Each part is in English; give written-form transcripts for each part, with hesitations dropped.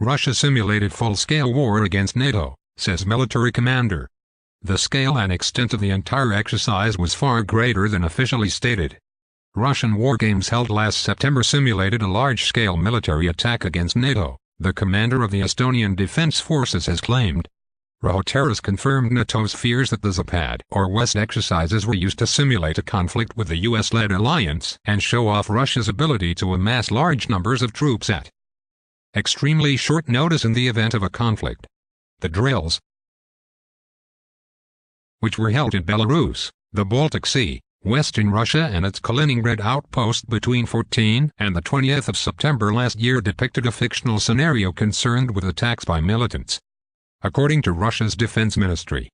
Russia simulated full-scale war against NATO, says military commander. The scale and extent of the entire exercise was far greater than officially stated. Russian wargames held last September simulated a large-scale military attack against NATO, the commander of the Estonian Defence Forces has claimed. Riho Terras confirmed NATO's fears that the Zapad or West exercises were used to simulate a conflict with the US-led alliance and show off Russia's ability to amass large numbers of troops at extremely short notice in the event of a conflict. The drills, which were held in Belarus, the Baltic Sea, Western Russia and its Kaliningrad outpost between 14 and the 20th of September last year, depicted a fictional scenario concerned with attacks by militants, according to Russia's defense ministry.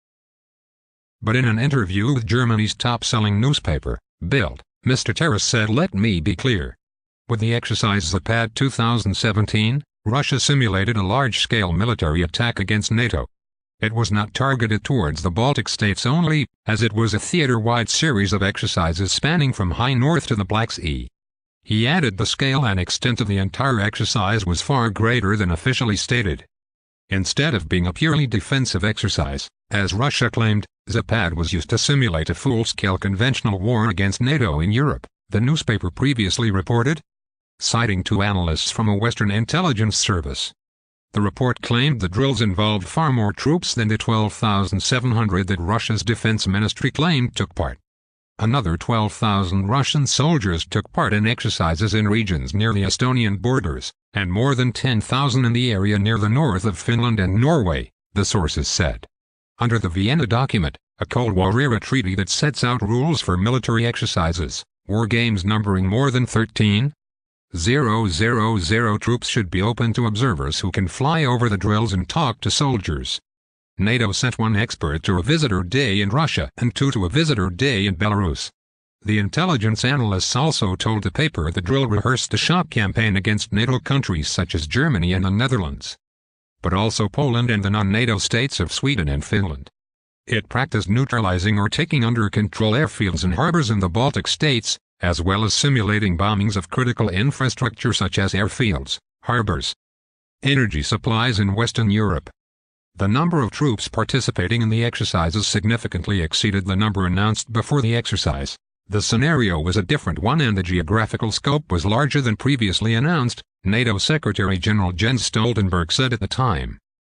But in an interview with Germany's top-selling newspaper, Bild, Mr. Terras said, "Let me be clear. With the exercise Zapad 2017, Russia simulated a large-scale military attack against NATO. It was not targeted towards the Baltic states only, as it was a theater-wide series of exercises spanning from high north to the Black Sea." He added the scale and extent of the entire exercise was far greater than officially stated. Instead of being a purely defensive exercise, as Russia claimed, Zapad was used to simulate a full-scale conventional war against NATO in Europe, the newspaper previously reported, citing two analysts from a Western intelligence service. The report claimed the drills involved far more troops than the 12,700 that Russia's defense ministry claimed took part. Another 12,000 Russian soldiers took part in exercises in regions near the Estonian borders, and more than 10,000 in the area near the north of Finland and Norway, the sources said. Under the Vienna document, a Cold War-era treaty that sets out rules for military exercises, war games numbering more than 13,000 troops should be open to observers who can fly over the drills and talk to soldiers. NATO sent one expert to a visitor day in Russia and two to a visitor day in Belarus. The intelligence analysts also told the paper the drill rehearsed a shock campaign against NATO countries such as Germany and the Netherlands, but also Poland and the non-NATO states of Sweden and Finland. It practiced neutralizing or taking under control airfields and harbors in the Baltic states, as well as simulating bombings of critical infrastructure such as airfields, harbors, energy supplies in Western Europe. The number of troops participating in the exercises significantly exceeded the number announced before the exercise. The scenario was a different one and the geographical scope was larger than previously announced, NATO Secretary-General Jens Stoltenberg said at the time.